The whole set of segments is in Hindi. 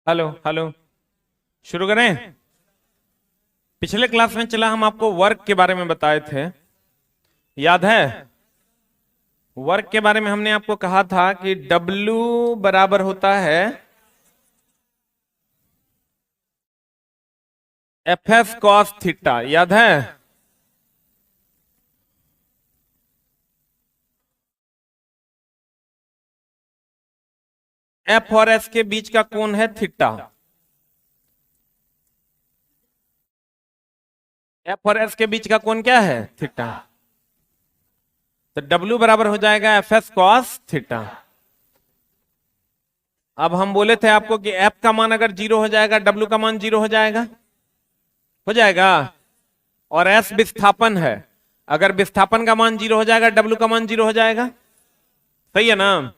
Hello hello. शुरू करें। पिछले क्लास में चला हम आपको वर्क के बारे में बताए थे, याद है? वर्क के बारे में हमने आपको कहा था कि W बराबर होता है FS cos थीटा, याद है? F और S के बीच का कोण है थीटा। F और S के बीच का कोण क्या है? थीटा। तो W बराबर हो जाएगा FS cos थीटा। अब हम बोले थे आपको कि F का मान अगर 0 हो जाएगा, W का मान 0 हो जाएगा, हो जाएगा। और S विस्थापन है, अगर विस्थापन का मान 0 हो जाएगा, W का मान 0 हो जाएगा। सही है ना?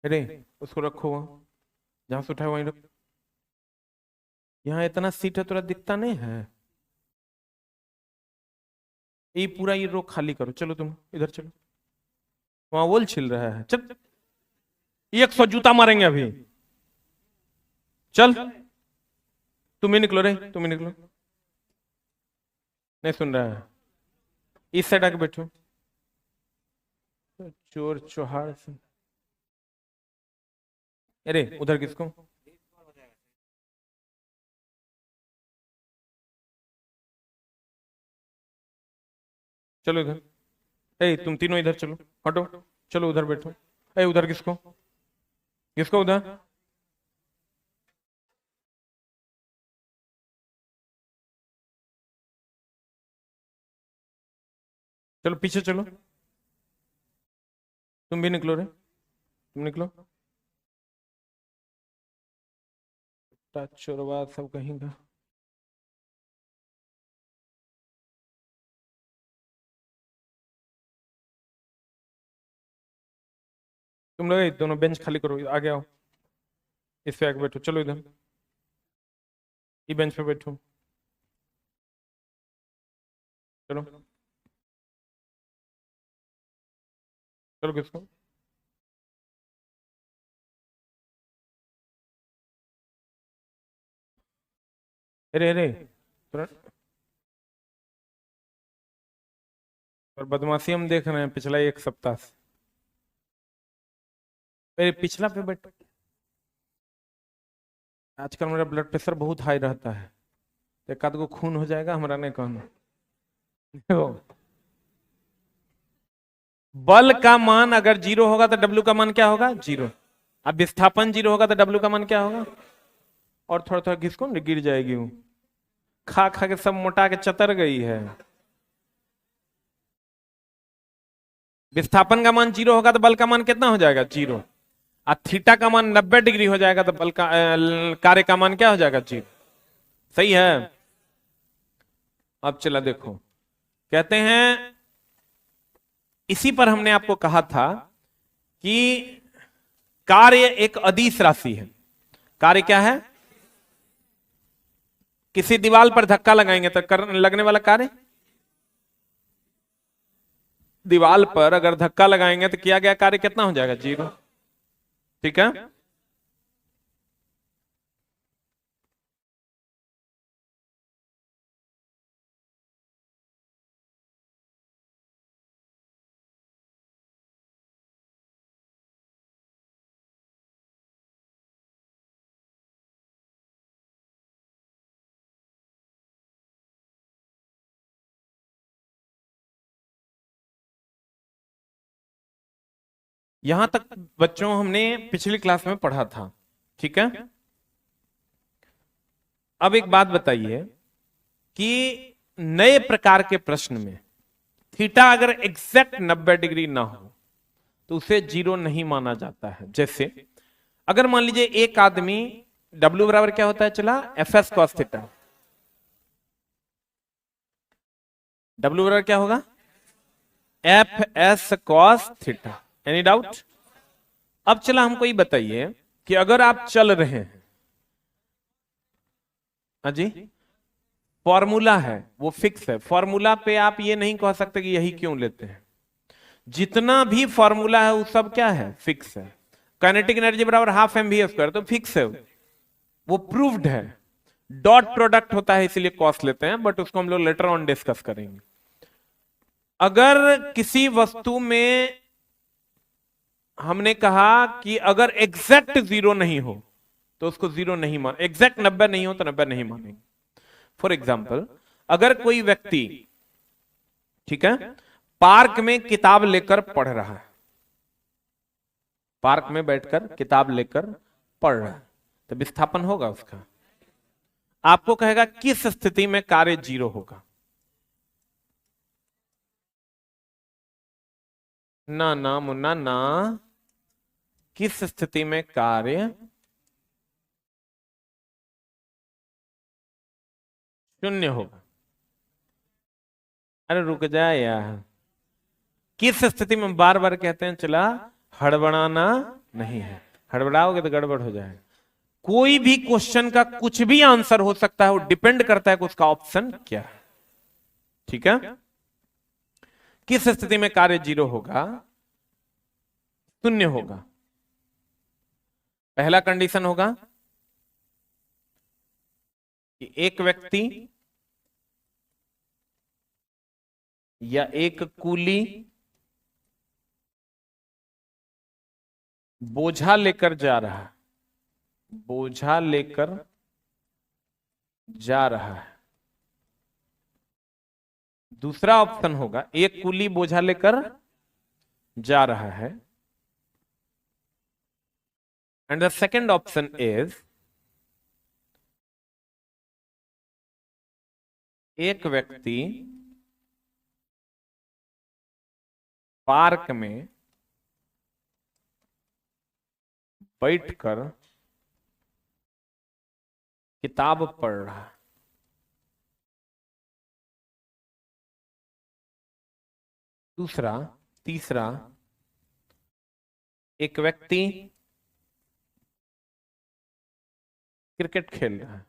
अरे उसको रखो वहां, जहां से उठाए वहीं रखो। यहाँ इतना सीट है, थोड़ा दिखता नहीं है? ये पूरा ये रो खाली करो। चलो तुम इधर चलो, वहां वोल छिल रहा है। चल, 100 जूता मारेंगे अभी। चल तुम ही निकलो रे, तुम ही निकलो। नहीं सुन रहा है? इस साइड आके बैठो। चोर चौहार से। अरे उधर किसको? चलो इधर। ए तुम तीनों इधर चलो, हटो। चलो उधर बैठो। ए उधर किसको? किसको उधर? चलो पीछे चलो। तुम भी निकलो रे, तुम निकलो। चोरवा सब कहीं का। तुम लोग दोनों बेंच खाली करो, आगे आओ। इस पे आके बैठो। चलो इधर, ये बेंच पे बैठो। चलो चलो किसको? अरे अरे थोड़ा। और बदमाशी हम देख रहे हैं पिछला एक सप्ताह से। अरे पिछला पे बैठ। आजकल मेरा ब्लड प्रेशर बहुत हाई रहता है, तो एक आध को खून हो जाएगा, हमारा नहीं कहना। देखो, बल का मान अगर 0 होगा तो W का मान क्या होगा? 0। अब विस्थापन 0 होगा तो W का मान क्या होगा? और थोड़ा थोड़ा घिसको न, गिर जाएगी वो। खा खा के सब मोटा के चतर गई है। विस्थापन का मान 0 होगा तो बल का मान कितना हो जाएगा? 0। और थीटा का मान 90 डिग्री हो जाएगा तो बल का कार्य का मान क्या हो जाएगा? 0। सही है? अब चला देखो, कहते हैं इसी पर हमने आपको कहा था कि कार्य एक अदिश राशि है। कार्य क्या है? किसी दीवार पर धक्का लगाएंगे तो लगने वाला कार्य, दीवार पर अगर धक्का लगाएंगे तो किया गया कार्य कितना हो जाएगा? 0। ठीक है? यहां तक बच्चों हमने पिछली क्लास में पढ़ा था। ठीक है? अब एक बात बताइए कि नए प्रकार के प्रश्न में थीटा अगर एग्जैक्ट 90 डिग्री ना हो तो उसे 0 नहीं माना जाता है। जैसे अगर मान लीजिए एक आदमी, W बराबर क्या होता है चला? FS cos theta. W बराबर क्या होगा? FS cos theta. Any doubt? अब चला हमको ये बताइए कि अगर आप चल रहे हैं, हाँ जी, फॉर्मूला है वो फिक्स है। फॉर्मूला पे आप ये नहीं कह सकते कि यही क्यों लेते हैं। जितना भी फॉर्मूला है वो सब क्या है, फिक्स है। काइनेटिक एनर्जी बराबर हाफ एम वी स्क्वायर, तो फिक्स है, वो प्रूव्ड है। डॉट प्रोडक्ट होता है इसलिए कॉस्ट लेते हैं, बट उसको हम लोग लेटर ऑन डिस्कस करेंगे। अगर किसी वस्तु में हमने कहा कि अगर एग्जैक्ट 0 नहीं हो तो उसको 0 नहीं मान, एग्जैक्ट 90 नहीं हो तो 90 नहीं मानेंगे। फॉर एग्जाम्पल, अगर कोई व्यक्ति, ठीक है, पार्क में किताब लेकर पढ़ रहा है, पार्क में बैठकर किताब लेकर पढ़ रहा है, तो विस्थापन होगा उसका। आपको कहेगा किस स्थिति में कार्य 0 होगा। ना ना मुन्ना ना, किस स्थिति में कार्य 0 होगा। अरे रुक जाए यार, किस स्थिति में बार बार कहते हैं, चला हड़बड़ाना नहीं है, हड़बड़ाओगे तो गड़बड़ हो जाएगा। कोई भी क्वेश्चन का कुछ भी आंसर हो सकता है, वो डिपेंड करता है कि उसका ऑप्शन क्या है। ठीक है, किस स्थिति में कार्य 0 होगा, 0 होगा। पहला कंडीशन होगा कि एक व्यक्ति या एक कूली बोझा लेकर जा रहा है, बोझा लेकर जा रहा है। दूसरा ऑप्शन होगा, एक कूली बोझा लेकर जा रहा है, and the second option is एक व्यक्ति पार्क में बैठकर किताब पढ़ रहा है। दूसरा, तीसरा, एक व्यक्ति क्रिकेट खेल रहा है।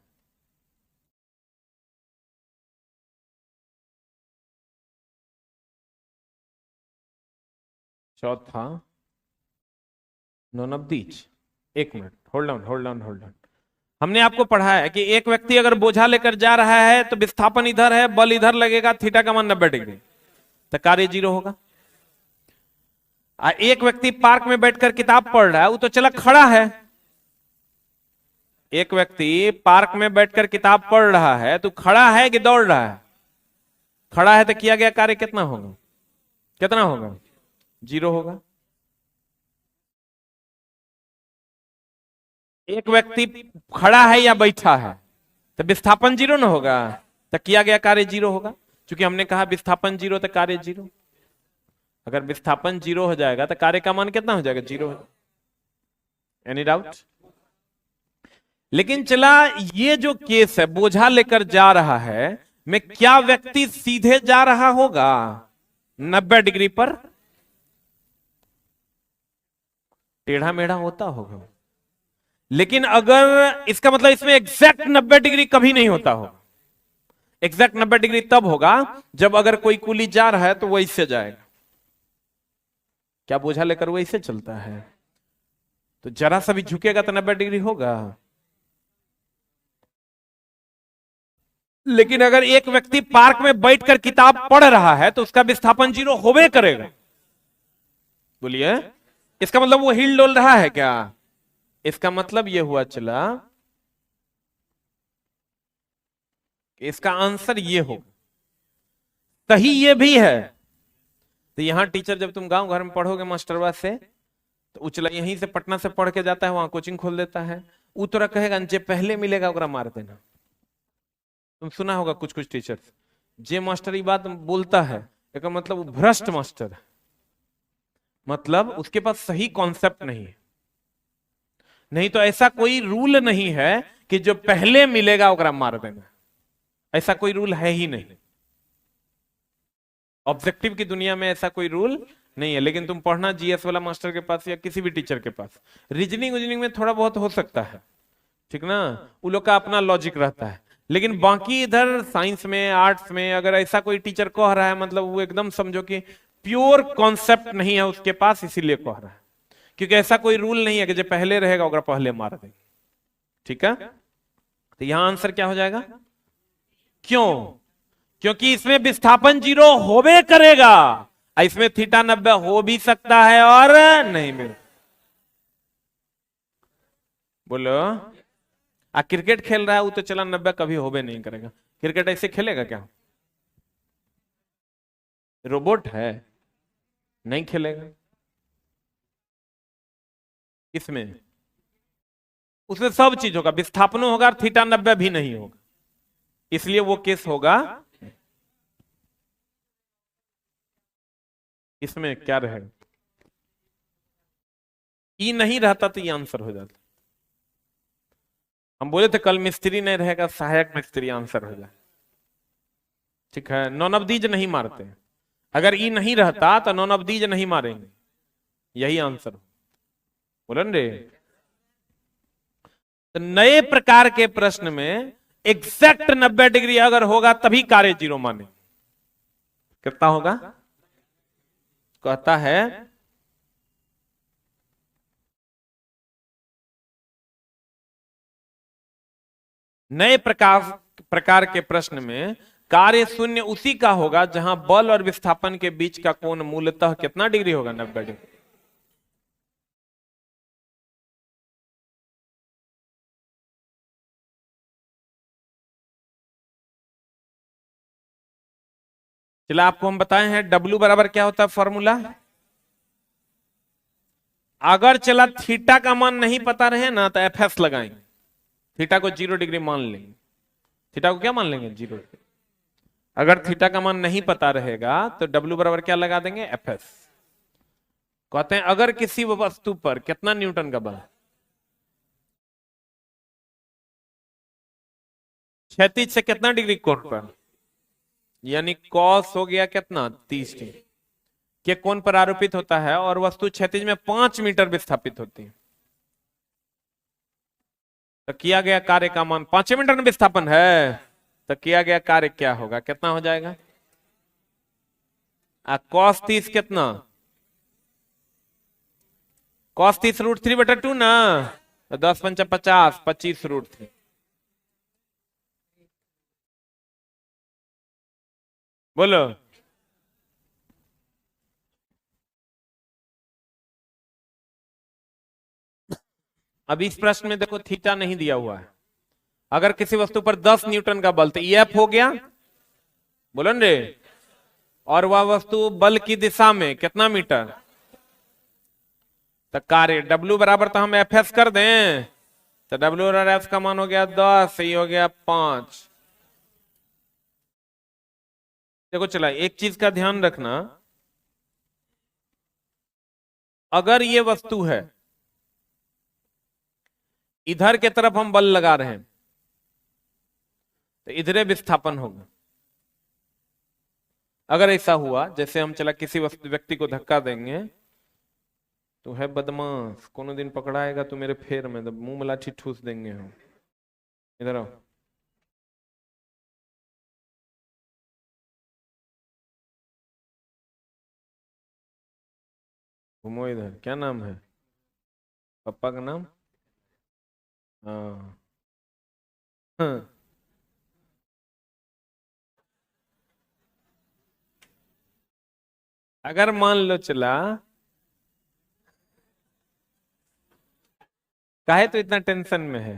चौथा, नॉन ऑफ दीज। एक minute, hold on hold on hold on. हमने आपको पढ़ा है कि एक व्यक्ति अगर बोझा लेकर जा रहा है तो विस्थापन इधर है, बल इधर लगेगा, थीटा का मान 90 डिग्री, तो कार्य 0 होगा। एक व्यक्ति पार्क में बैठकर किताब पढ़ रहा है, वो तो चला खड़ा है। एक व्यक्ति पार्क में बैठकर किताब पढ़ रहा है, तो खड़ा है कि दौड़ रहा है? खड़ा है, तो किया गया कार्य कितना होगा, कितना होगा, 0 होगा। एक व्यक्ति खड़ा है या बैठा है तो विस्थापन 0 ना होगा, तो किया गया कार्य 0 होगा। क्योंकि हमने कहा विस्थापन 0 तो कार्य 0। अगर विस्थापन 0 हो जाएगा तो कार्य का मान कितना हो जाएगा, 0। Any doubt? लेकिन चला, ये जो केस है बोझा लेकर जा रहा है, में क्या व्यक्ति सीधे जा रहा होगा 90 डिग्री पर? टेढ़ा मेढ़ा होता होगा। लेकिन अगर इसका मतलब इसमें एग्जैक्ट 90 डिग्री कभी नहीं होता होगा। एग्जैक्ट 90 डिग्री तब होगा जब अगर कोई कुली जा रहा है तो वो इससे जाएगा। क्या बोझा लेकर वो इससे चलता है, तो जरा सा भी झुकेगा तो 90 डिग्री होगा। लेकिन अगर एक व्यक्ति पार्क में बैठकर किताब पढ़ रहा है तो उसका विस्थापन 0 होवे करेगा। बोलिए, इसका मतलब वो हिल डोल रहा है क्या? इसका मतलब ये हुआ चला, इसका आंसर ये होगा। सही ये भी है। तो यहां टीचर जब तुम गांव घर में पढ़ोगे मास्टरवा से, तो उचला यहीं से पटना से पढ़ के जाता है, वहां कोचिंग खोल देता है, उतरा कहेगा जे पहले मिलेगा ओकरा मार देना। तुम सुना होगा कुछ कुछ टीचर, जे मास्टर ये बात बोलता है इसका मतलब वो भ्रष्ट मास्टर है, मतलब उसके पास सही कॉन्सेप्ट नहीं है। नहीं तो ऐसा कोई रूल नहीं है कि जो पहले मिलेगा ओकरा मार देना, ऐसा कोई रूल है ही नहीं। ऑब्जेक्टिव की दुनिया में ऐसा कोई रूल नहीं है। लेकिन तुम पढ़ना जीएस वाला मास्टर के पास या किसी भी टीचर के पास, रीजनिंग में थोड़ा बहुत हो सकता है, ठीक ना, वो लोग का अपना लॉजिक रहता है। लेकिन बाकी इधर साइंस में, आर्ट्स में अगर ऐसा कोई टीचर कह रहा है, मतलब वो एकदम समझो कि प्योर कॉन्सेप्ट नहीं है उसके पास, इसीलिए कह रहा है। क्योंकि ऐसा कोई रूल नहीं है कि जो पहले रहेगा अगर पहले मार देंगे। ठीक है, तो यहां आंसर क्या हो जाएगा? क्यों? क्योंकि इसमें विस्थापन 0 होबे करेगा, इसमें थीटा 90 हो भी सकता है और नहीं भी। बोलो, क्रिकेट खेल रहा है वो तो चला 90 कभी होबे नहीं करेगा। क्रिकेट ऐसे खेलेगा क्या? रोबोट है, नहीं खेलेगा। इसमें उसमें सब चीज होगा, विस्थापन होगा और थीटा 90 भी नहीं होगा, इसलिए वो केस होगा। इसमें क्या रहेगा? ई नहीं रहता तो ये आंसर हो जाता। हम बोले थे कल मिस्त्री नहीं रहेगा, सहायक मिस्त्री आंसर हो जाए। ठीक है, नॉन ऑफ दीज नहीं मारते, अगर ई नहीं रहता तो नॉन ऑफ दीज नहीं मारेंगे, यही आंसर। बोलन रे, तो नए प्रकार के प्रश्न में एग्जैक्ट 90 डिग्री अगर होगा तभी कार्य 0 माने। कितना होगा? कहता है नए प्रकार के प्रश्न में कार्य 0 उसी का होगा जहां बल और विस्थापन के बीच का कोण मूलतः कितना डिग्री होगा? 90 डिग्री। चला आपको हम बताए हैं W बराबर क्या होता है फॉर्मूला। अगर चला थीटा का मान नहीं पता रहे ना तो FS लगाएंगे, थीटा को 0 डिग्री मान लेंगे। थीटा को क्या मान लेंगे? 0। अगर थीटा का मान नहीं पता रहेगा तो W बराबर क्या लगा देंगे? FS। कहते हैं अगर किसी वस्तु पर कितना न्यूटन का बल, क्षैतिज से कितना डिग्री कोण पर, यानी कॉस हो गया कितना? 30 डिग्री के कोण पर आरोपित होता है और वस्तु क्षैतिज में 5 मीटर विस्थापित होती है, तो किया गया कार्य का मान 5 मीटर में विस्थापन है, तो किया गया कार्य क्या होगा? कितना हो जाएगा? कॉस 30 कितना? कॉस 30 √3/2 ना, तो 10 पंचा 50, 25 √3। बोलो, अब इस प्रश्न में देखो थीटा नहीं दिया हुआ है। अगर किसी वस्तु पर 10 न्यूटन का बल, तो EF हो गया, बोलो रे, और वह वस्तु बल की दिशा में कितना मीटर, तो कार्य W बराबर तो हम FS कर दें, तो W और F का मान हो गया 10, ये हो गया 5। देखो चला एक चीज का ध्यान रखना, अगर ये वस्तु है, इधर के तरफ हम बल लगा रहे हैं, तो इधरे विस्थापन होगा। अगर ऐसा हुआ जैसे हम चला किसी व्यक्ति को धक्का देंगे, तो है बदमाश, कोनो दिन पकड़ाएगा तो मेरे फेर में तो मुंह में लाठी ठूस देंगे हम। इधर आओ, घूमो इधर। क्या नाम है पापा का नाम? हाँ हाँ। अगर मान लो चला, काहे तो इतना टेंशन में है?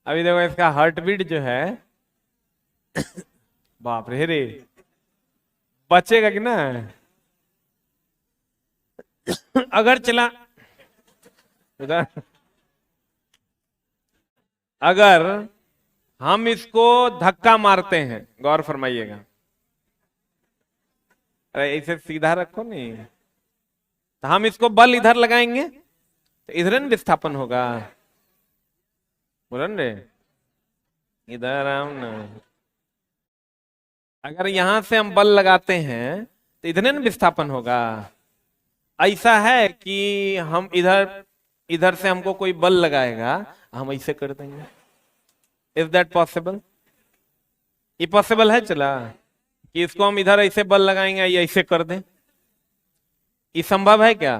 अभी देखो इसका हार्ट बीट जो है, बाप रे, बचेगा कि ना? अगर चला उधर, अगर हम इसको धक्का मारते हैं, गौर फरमाइएगा, अरे इसे सीधा रखो नहीं, तो हम इसको बल इधर लगाएंगे तो इधर विस्थापन होगा। बोलन रे, इधर आओ ना। अगर यहां से हम बल लगाते हैं तो इधर विस्थापन होगा। ऐसा है कि हम इधर से हमको कोई बल लगाएगा, हम ऐसे कर देंगे, इज दैट पॉसिबल? ये पॉसिबल है चला कि इसको हम इधर ऐसे बल लगाएंगे या ऐसे कर दें? ये संभव है क्या?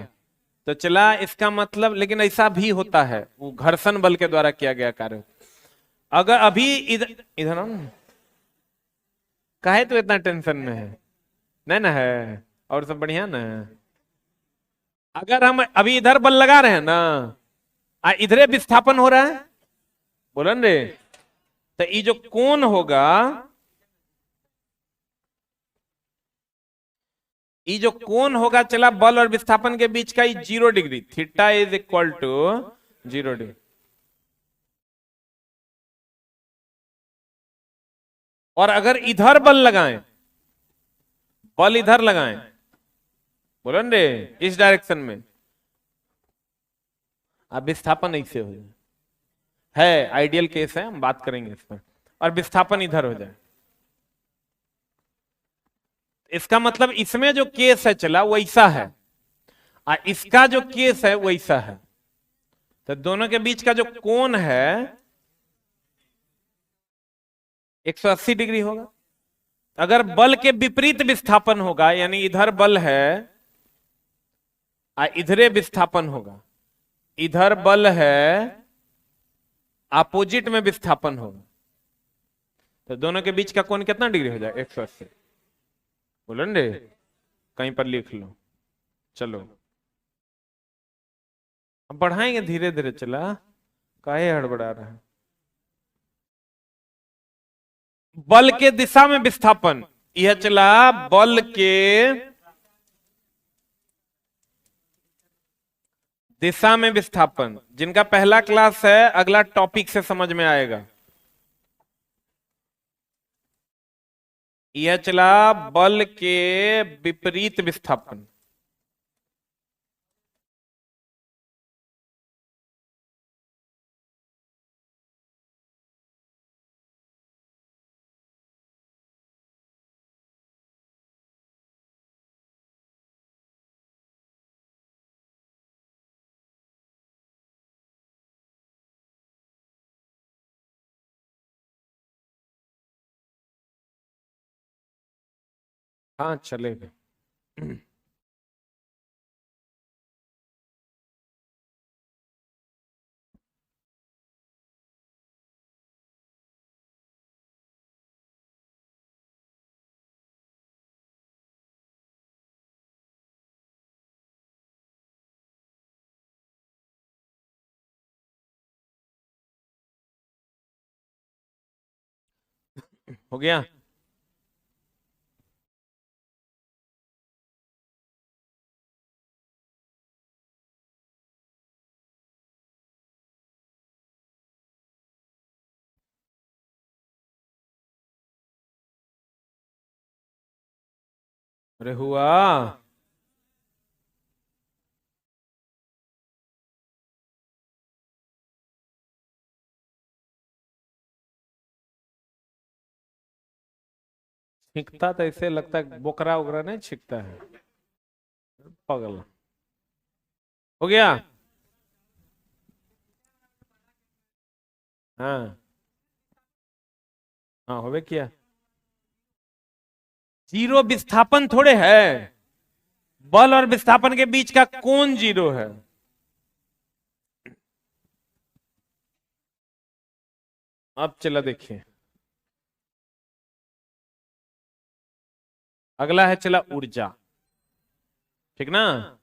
तो चला इसका मतलब, लेकिन ऐसा भी होता है, वो घर्षण बल के द्वारा किया गया कार्य। अगर अभी इधर इधर आओ ना, काहे तो इतना टेंशन में है? नहीं ना है? और सब बढ़िया ना? अगर हम अभी इधर बल लगा रहे हैं ना, इधरे विस्थापन हो रहा है, बोलन रे, तो ये जो कोण होगा, ये जो कोण होगा चला बल और विस्थापन के बीच का, ये 0 degree, theta is equal to 0 degree. और अगर इधर बल लगाएं, बल इधर लगाएं, बोलो रे, इस डायरेक्शन में, अब विस्थापन ऐसे हो जाए, है आइडियल केस है, हम बात करेंगे इस पर, और विस्थापन इधर हो जाए, इसका मतलब इसमें जो केस है चला वैसा है, और इसका जो केस है वैसा है, तो दोनों के बीच का जो कोण है 180 डिग्री होगा। अगर बल के विपरीत विस्थापन होगा, यानी इधर बल है इधरे विस्थापन होगा, इधर बल है अपोजिट में विस्थापन होगा, तो दोनों के बीच का कोण कितना डिग्री हो जाए? 180। बोलो रे, कहीं पर लिख लो। चलो अब बढ़ाएंगे धीरे धीरे, चला काहे हड़बड़ा रहा है? बल के दिशा में विस्थापन, यह चला बल के दिशा में विस्थापन, जिनका पहला क्लास है अगला टॉपिक से समझ में आएगा। यह चला बल के विपरीत विस्थापन, हाँ चलेगा। हो गया? अरे हुआ? छिकता तो ऐसे लगता है बोकरा वोकरा नहीं छिकता है, पागल। हो गया? हाँ हाँ, होवे क्या? जीरो विस्थापन थोड़े है, बल और विस्थापन के बीच का कोण 0 है। अब चला देखिए, अगला है चला ऊर्जा, ठीक ना?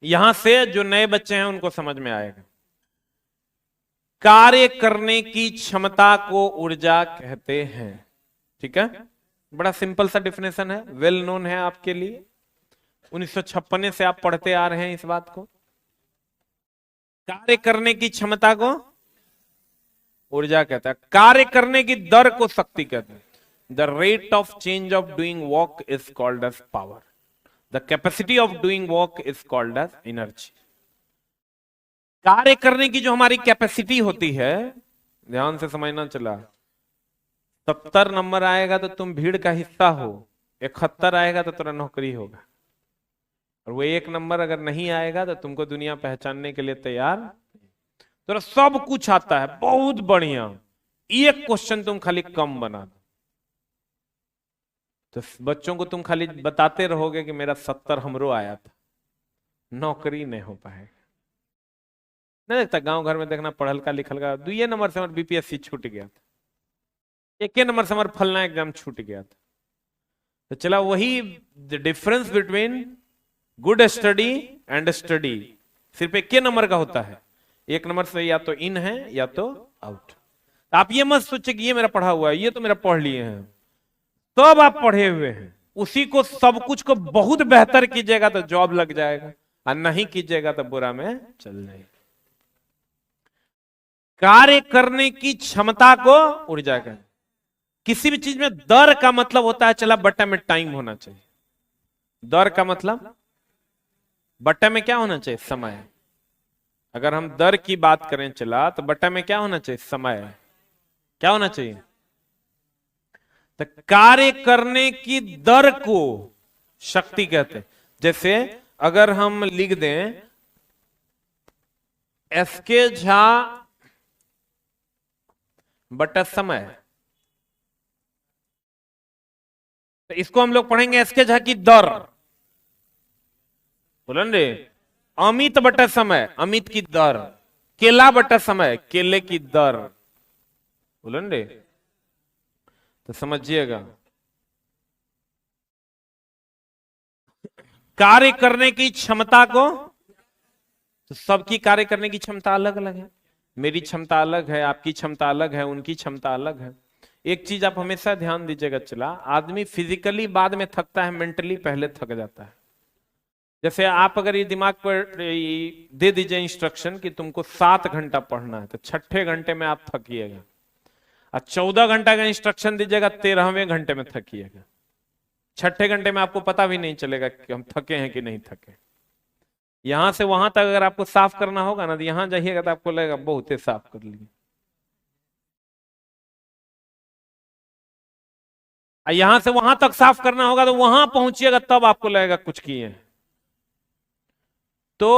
यहां से जो नए बच्चे हैं उनको समझ में आएगा। कार्य करने की क्षमता को ऊर्जा कहते हैं, ठीक है? बड़ा सिंपल सा डिफिनेशन है, वेल नोन है आपके लिए, 1956 से आप पढ़ते आ रहे हैं इस बात को। कार्य करने की क्षमता को ऊर्जा कहता है, कार्य करने की दर को शक्ति कहते हैं। The rate of change of doing work is called as power, the capacity of doing work is called as energy. कार्य करने की जो हमारी कैपेसिटी होती है, ध्यान से समझना चला, 70 नंबर आएगा तो तुम भीड़ का हिस्सा हो, 71 आएगा तो तेरा नौकरी होगा, और वो 1 नंबर अगर नहीं आएगा तो तुमको दुनिया पहचानने के लिए तैयार। तो सब कुछ आता है बहुत बढ़िया, एक क्वेश्चन तुम खाली कम बना दो, तो बच्चों को तुम खाली बताते रहोगे कि मेरा 70 हमरो आया था, नौकरी नहीं हो पाएगा। नहीं देखता गांव घर में देखना, पढ़ल का लिखल का 2 नंबर से हमारे बीपीएससी छूट गया था, 1 नंबर से हमारा फलना एग्जाम छूट गया था। तो चला वही the difference between good study and study सिर्फ 1 नंबर का होता है। 1 नंबर से या तो इन है या तो आउट। आप ये मत सोचे कि ये मेरा पढ़ा हुआ है, ये तो मेरा पढ़ लिए हैं, सब आप पढ़े हुए हैं, उसी को सब कुछ को बहुत बेहतर कीजिएगा तो जॉब लग जाएगा, और नहीं कीजिएगा तो बुरा में चल जाएगा। कार्य करने की क्षमता को ऊर्जा का, किसी भी चीज में दर का मतलब होता है चला बट्टा में टाइम होना चाहिए। दर का मतलब बट्टा में क्या होना चाहिए? समय। अगर हम दर की बात करें चला तो बट्टा में क्या होना चाहिए? समय। क्या होना चाहिए? तो कार्य करने की दर को शक्ति कहते हैं। जैसे अगर हम लिख दें एसके झा बटा समय, तो इसको हम लोग पढ़ेंगे एसके झा की दर। बोलन रे, अमित बटा समय, अमित की दर। केला बटा समय, केले की दर। बोलन रे, तो समझिएगा कार्य करने की क्षमता को, तो सबकी कार्य करने की क्षमता अलग अलग है। मेरी क्षमता अलग है, आपकी क्षमता अलग है, उनकी क्षमता अलग है। एक चीज आप हमेशा ध्यान दीजिएगा चला, आदमी फिजिकली बाद में थकता है, मेंटली पहले थक जाता है। जैसे आप अगर ये दिमाग पर दे दीजिए इंस्ट्रक्शन कि तुमको 7 घंटा पढ़ना है, तो 6ठे घंटे में आप थकिएगा। और 14 घंटा का इंस्ट्रक्शन दीजिएगा, 13वें घंटे में थकिएगा। 6ठे घंटे में आपको पता भी नहीं चलेगा कि हम थके हैं कि नहीं थके। यहां से वहां तक अगर आपको साफ करना होगा ना, तो यहां जाइएगा तो आपको लगेगा बहुत ही साफ कर लिए। यहां से वहां तक साफ करना होगा तो वहां पहुंचिएगा, तब आपको लगेगा कुछ किए हैं। तो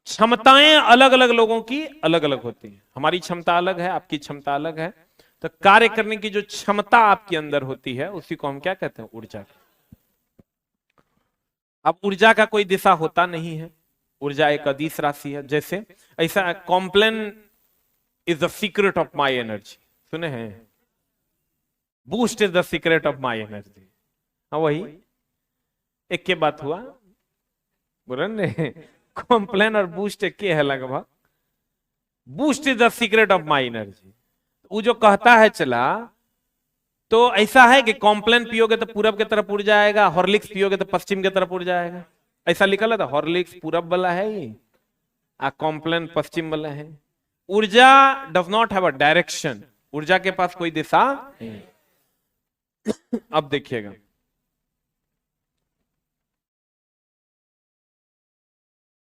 क्षमताएं अलग अलग लोगों की अलग अलग होती हैं। हमारी क्षमता अलग है, आपकी क्षमता अलग है। तो कार्य करने की जो क्षमता आपके अंदर होती है उसी को हम क्या कहते हैं? ऊर्जा। अब ऊर्जा का कोई दिशा होता नहीं है, ऊर्जा एक अदिश राशि है। जैसे ऐसा Complan is the secret of my energy, सुने हैं? Boost is the secret of my energy. हाँ वही एक के बात हुआ, बोले कॉम्प्लेन और बूस्ट एक के है लगभग। Boost is the secret of my energy. वो जो कहता है चला, तो ऐसा है कि कॉम्प्लेन पियोगे तो पूरब की तरफ उड़ जाएगा, हॉर्लिक्स पियोगे तो पश्चिम की तरफ उड़ जाएगा। ऐसा लिखा था, हॉर्लिक्स पूरब वाला है ये, कॉम्प्लेन पश्चिम वाला है। ऊर्जा does not have a direction, ऊर्जा के पास कोई दिशा नहीं। अब देखिएगा,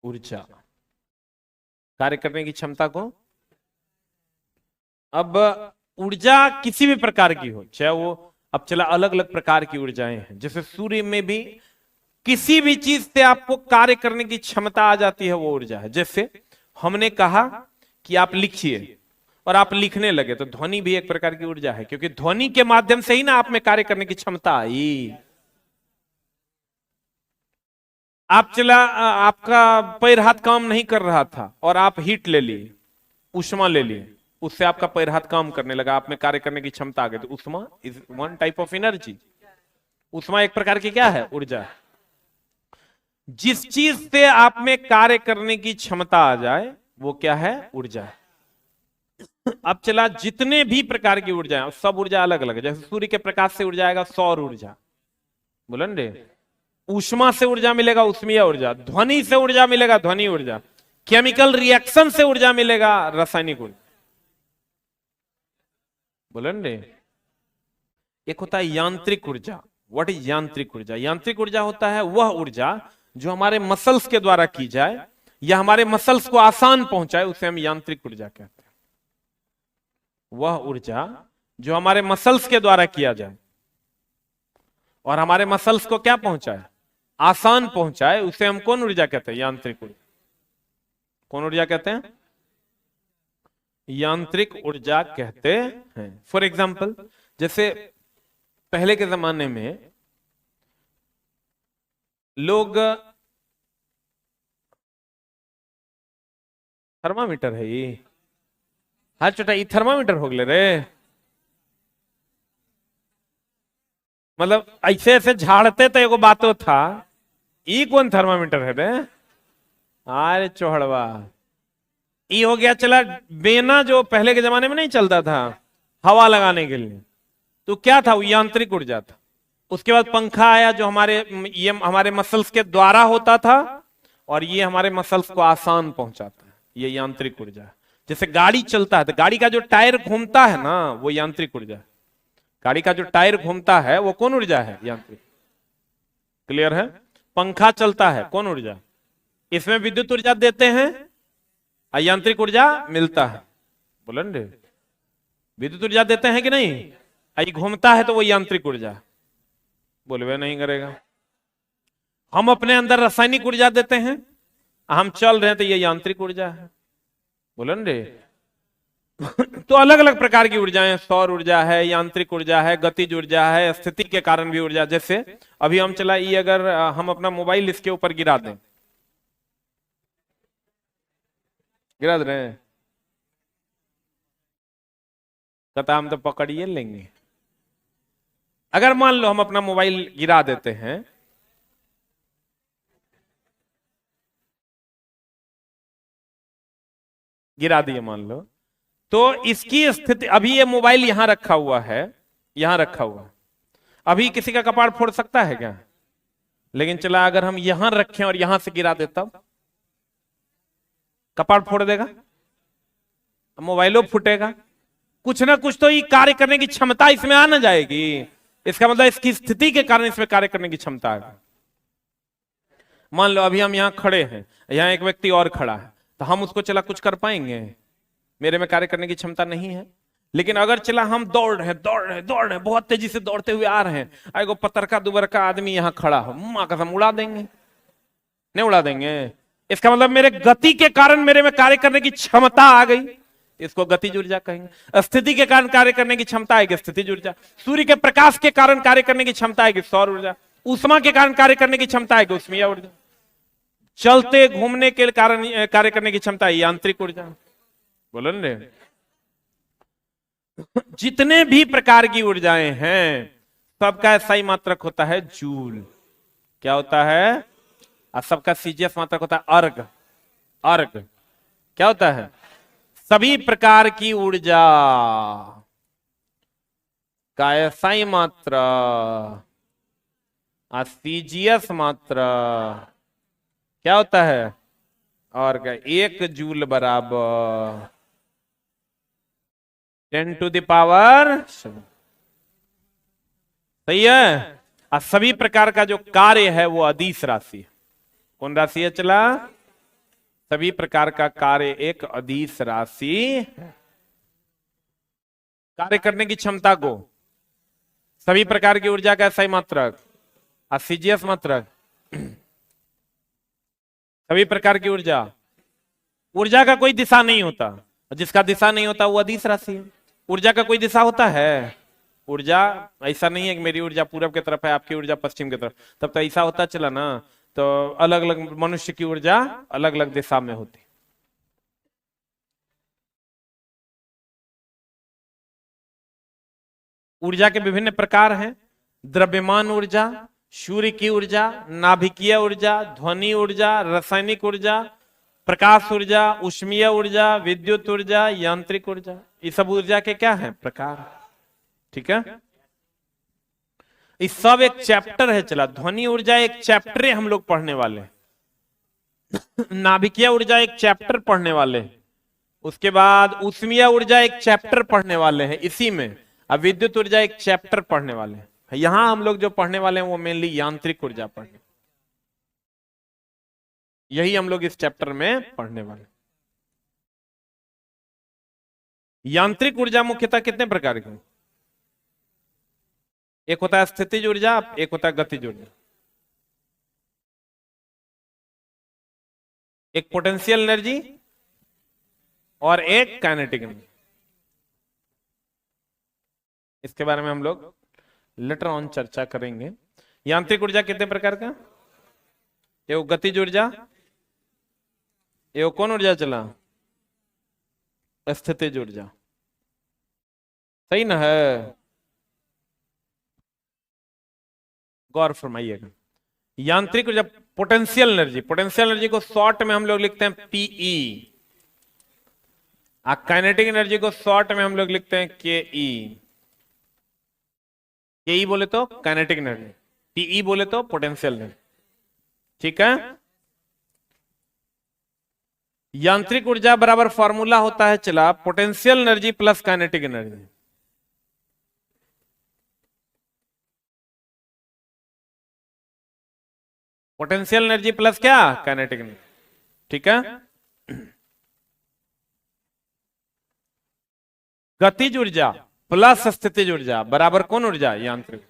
ऊर्जा कार्य करने की क्षमता को, अब ऊर्जा किसी भी प्रकार की हो, चाहे वो अब चला अलग अलग प्रकार की ऊर्जाएं हैं। जैसे सूर्य में भी किसी भी चीज से आपको कार्य करने की क्षमता आ जाती है, वो ऊर्जा है। जैसे हमने कहा कि आप लिखिए और आप लिखने लगे, तो ध्वनि भी एक प्रकार की ऊर्जा है, क्योंकि ध्वनि के माध्यम से ही ना आप में कार्य करने की क्षमता आई। आप चला, आपका पैर हाथ काम नहीं कर रहा था और आप हीट ले लिए, उष्मा ले लिए, उससे आपका पैर हाथ काम करने लगा, आप में कार्य करने की क्षमता आ गई। तो उष्मा is one type of energy. उष्मा एक प्रकार की क्या है? ऊर्जा। जिस चीज से आप में कार्य करने की क्षमता आ जाए वो क्या है? ऊर्जा। अब चला, जितने भी प्रकार की ऊर्जा है सब ऊर्जा अलग अलग है। जैसे सूर्य के प्रकाश से ऊर्जा आएगा सौर ऊर्जा, बोलन रे। ऊष्मा से ऊर्जा मिलेगा ऊष्मीय ऊर्जा, ध्वनि से ऊर्जा मिलेगा ध्वनि ऊर्जा, केमिकल रिएक्शन से ऊर्जा मिलेगा रासायनिक ऊर्जा, बोलन रे। एक होता है यांत्रिक ऊर्जा। व्हाट इज यांत्रिक ऊर्जा? यांत्रिक ऊर्जा होता है वह ऊर्जा जो हमारे मसल्स के द्वारा की जाए या हमारे मसल्स को आसान पहुंचाए, उसे हम यांत्रिक ऊर्जा कहते हैं। वह ऊर्जा जो हमारे मसल्स के द्वारा किया जाए और हमारे मसल्स को क्या पहुंचाए? आसान पहुंचाए, उसे हम कौन ऊर्जा कहते हैं? यांत्रिक ऊर्जा। कौन ऊर्जा कहते हैं? यांत्रिक ऊर्जा कहते हैं। फॉर एग्जाम्पल, जैसे पहले के जमाने में लोग, थर्मामीटर है ये, हाँ छोटा ये थर्मामीटर हो गए रे, मतलब ऐसे ऐसे झाड़ते तो एगो बातो था, ई कौन थर्मामीटर है रे? अरे चोहड़वा, ई हो गया चला बेना, जो पहले के जमाने में नहीं चलता था हवा लगाने के लिए, तो क्या था वो यांत्रिक ऊर्जा था। उसके बाद पंखा आया जो ये हमारे मसल्स के द्वारा होता था, और ये हमारे मसल्स को आसान पहुंचाता है, ये यांत्रिक ऊर्जा है। जैसे गाड़ी चलता है तो गाड़ी का जो टायर घूमता है ना, वो यांत्रिक ऊर्जा है। गाड़ी का जो टायर घूमता है वो कौन ऊर्जा है? यांत्रिक। क्लियर है? पंखा चलता है, कौन ऊर्जा? इसमें विद्युत ऊर्जा देते हैं, यांत्रिक ऊर्जा मिलता है। बोलन रे, विद्युत ऊर्जा देते हैं कि नहीं? आई घूमता है तो वो यांत्रिक ऊर्जा। बोलवे नहीं करेगा। हम अपने अंदर रासायनिक ऊर्जा देते हैं, हम चल रहे हैं तो ये यांत्रिक ऊर्जा है। बोलन रे। तो अलग अलग प्रकार की ऊर्जाएं, सौर ऊर्जा है, यांत्रिक ऊर्जा है, गतिज ऊर्जा है, स्थिति के कारण भी ऊर्जा। जैसे अभी हम चला, ये अगर हम अपना मोबाइल इसके ऊपर गिरा दें, गिरा दे रहे हैं, कहता हम तो पकड़िए लेंगे। अगर मान लो हम अपना मोबाइल गिरा देते हैं, गिरा दिए मान लो, तो इसकी स्थिति, अभी ये मोबाइल यहां रखा हुआ है, यहां रखा हुआ है, अभी किसी का कपाड़ फोड़ सकता है क्या? लेकिन चला अगर हम यहां रखें और यहां से गिरा देता, कपाड़ फोड़ देगा, मोबाइलो फूटेगा। कुछ ना कुछ तो ये कार्य करने की क्षमता इसमें आ ना जाएगी। इसका मतलब इसकी स्थिति के कारण इसमें कार्य करने की क्षमता है। मान लो अभी हम यहां खड़े हैं, यहां एक व्यक्ति और खड़ा है, तो हम उसको चला कुछ कर पाएंगे? मेरे में कार्य करने की क्षमता नहीं है। लेकिन अगर चला हम दौड़ रहे बहुत तेजी से दौड़ते हुए आ रहे हैं, एगो पतरका दुबरका आदमी यहाँ खड़ा हो, मां कसम उड़ा देंगे? नहीं उड़ा देंगे। इसका मतलब मेरे गति के कारण मेरे में कार्य करने की क्षमता आ गई, इसको गतिज ऊर्जा कहेंगे। स्थिति के कारण कार्य करने की क्षमता आएगी, स्थितिज ऊर्जा। सूर्य के प्रकाश के कारण कार्य करने की क्षमता आएगी, सौर ऊर्जा। ऊष्मा के कारण कार्य करने की क्षमता आएगी, ऊष्मीय ऊर्जा। चलते घूमने के कारण कार्य करने की क्षमता है, यांत्रिक ऊर्जा। बोलो ने, जितने भी प्रकार की ऊर्जाएं हैं सबका SI मात्रक होता है जूल। क्या होता है? और सबका CGS मात्रक होता है अर्ग। अर्ग क्या होता है? सभी प्रकार की ऊर्जा का SI मात्रा और CGS मात्रा क्या होता है? और क्या? 1 जूल बराबर 10 टू द पावर। सही है। और सभी प्रकार का जो कार्य है वो अदिश राशि है। कौन राशि है? चला, सभी प्रकार का कार्य एक अदिश राशि है। कार्य करने की क्षमता को, सभी प्रकार की ऊर्जा का SI मात्रक और CGS मात्रक, सभी प्रकार की ऊर्जा। ऊर्जा का कोई दिशा नहीं होता, जिसका दिशा नहीं होता वो अदिश राशि है। ऊर्जा का कोई दिशा होता है? ऊर्जा ऐसा नहीं है कि मेरी ऊर्जा पूरब की तरफ है, आपकी ऊर्जा पश्चिम की तरफ, तब तो ऐसा होता चला ना। तो अलग अलग मनुष्य की ऊर्जा अलग अलग दिशा में होती। ऊर्जा के विभिन्न प्रकार हैं। द्रव्यमान ऊर्जा, सूर्य की ऊर्जा, नाभिकीय ऊर्जा, ध्वनि ऊर्जा, रासायनिक ऊर्जा, प्रकाश ऊर्जा, ऊष्मीय ऊर्जा, विद्युत ऊर्जा, यांत्रिक ऊर्जा। ये सब ऊर्जा के क्या है? प्रकार। ठीक है, इस सब एक चैप्टर है। चला, ध्वनि ऊर्जा एक चैप्टर हम लोग पढ़ने वाले, नाभिकीय ऊर्जा एक चैप्टर पढ़ने वाले, उसके बाद ऊष्मीय ऊर्जा एक चैप्टर पढ़ने वाले हैं इसी में, अब विद्युत ऊर्जा एक चैप्टर पढ़ने वाले हैं। यहां हम लोग जो पढ़ने वाले हैं वो मेनली यांत्रिक ऊर्जा पढ़ने, यही हम लोग इस चैप्टर में पढ़ने वाले। यांत्रिक ऊर्जा मुख्यतः कितने प्रकार की? एक होता है स्थितिज ऊर्जा, एक होता है गतिज ऊर्जा। एक पोटेंशियल एनर्जी, और एक काइनेटिक एनर्जी। इसके बारे में हम लोग लेटर ऑन चर्चा करेंगे। यांत्रिक ऊर्जा कितने प्रकार का? एक गतिज ऊर्जा, एक कौन ऊर्जा चला? स्थितिज ऊर्जा। सही ना है? गौर फरमाइएगा। यांत्रिक ऊर्जा पोटेंशियल एनर्जी, पोटेंशियल एनर्जी को शॉर्ट में हम लोग लिखते हैं पीई। काइनेटिक एनर्जी को शॉर्ट में हम लोग लिखते हैं केई। केई बोले तो काइनेटिक एनर्जी, पीई बोले तो पोटेंशियल एनर्जी। ठीक है। यांत्रिक ऊर्जा बराबर फॉर्मूला होता है चला potential energy plus kinetic energy. Potential energy plus क्या? Kinetic energy. ठीक है। गतिज ऊर्जा प्लस स्थितिज ऊर्जा बराबर कौन ऊर्जा? यांत्रिक।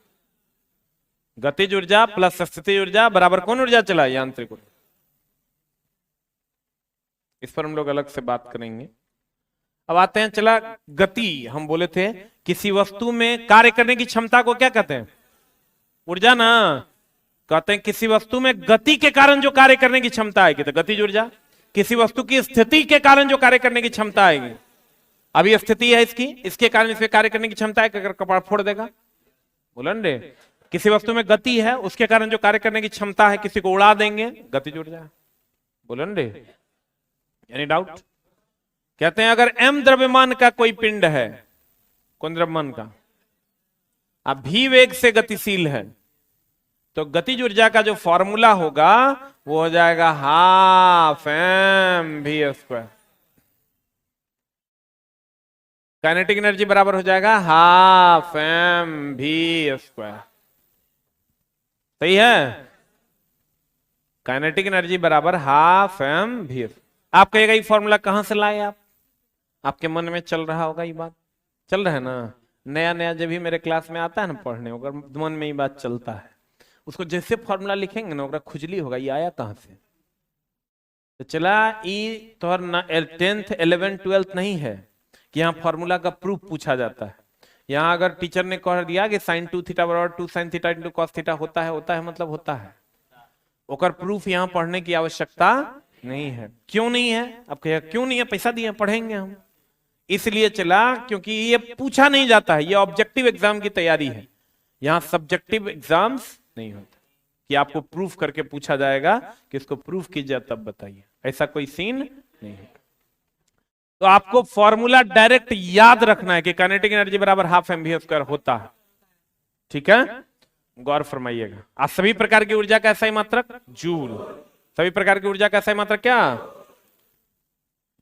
गतिज ऊर्जा प्लस स्थितिज ऊर्जा बराबर कौन ऊर्जा चला? यांत्रिक ऊर्जा। इस पर हम लोग अलग से बात करेंगे। अब आते हैं चला गति। हम बोले थे किसी वस्तु में कार्य करने की क्षमता को क्या कहते हैं? ऊर्जा ना। कहते हैं किसी वस्तु में गति के कारण जो कार्य करने की क्षमता आएगी तो गतिज ऊर्जा। किसी वस्तु की स्थिति के कारण जो कार्य करने की क्षमता आएगी, अभी स्थिति है इसकी, इसके कारण इसमें कार्य करने की क्षमता है, अगर कपाड़ फोड़ देगा। बोलन रे। किसी वस्तु में गति है, उसके कारण जो कार्य करने की क्षमता है, किसी को उड़ा देंगे, गतिज ऊर्जा। बोलन रे। Any doubt? कहते हैं अगर m द्रव्यमान का कोई पिंड है, कौन द्रव्यमान का, अब v वेग से गतिशील है, तो गतिज ऊर्जा का जो फॉर्मूला होगा वो हो जाएगा half M V square. Kinetic energy बराबर हो जाएगा हाफ एम वी स्क्वायर। सही है? काइनेटिक एनर्जी बराबर हाफ एम वी। आप कहेगा ये फॉर्मूला कहां से लाए आप? आपके मन में चल रहा होगा ये बात। चल रहा है ना? नया नया जब भी मेरे क्लास में आता है ना पढ़ने, अगर मन में ये बात चलता है, उसको जैसे फॉर्मूला लिखेंगे ना ओकरा खुजली होगा ये आया कहां से। तो चला ई तो 10th 11th 12th नहीं है कि यहाँ फॉर्मूला का प्रूफ पूछा जाता है। यहाँ अगर टीचर ने कह दिया कि sin 2 थीटा बराबर 2 sin theta into cos theta होता है मतलब होता है, ओकर प्रूफ यहाँ पढ़ने की आवश्यकता नहीं है। क्यों नहीं है? अब कहिए क्यों नहीं है? पैसा दिए पढ़ेंगे हम। इसलिए चला क्योंकि ये पूछा नहीं जाता है, ये ऑब्जेक्टिव एग्जाम की तैयारी है। यहाँ सब्जेक्टिव एग्जाम्स नहीं होते कि आपको प्रूफ करके पूछा जाएगा कि इसको प्रूफ कीजिए तब बताइए, ऐसा कोई सीन नहीं है। तो आपको फॉर्मूला डायरेक्ट याद रखना है कि काइनेटिक एनर्जी बराबर हाफ एम वी स्क्वायर होता है। ठीक है, गौर फरमाइएगा। आज सभी प्रकार की ऊर्जा का ऐसा ही मात्रक जूल, सभी प्रकार की ऊर्जा का ऐसा ही मात्रक क्या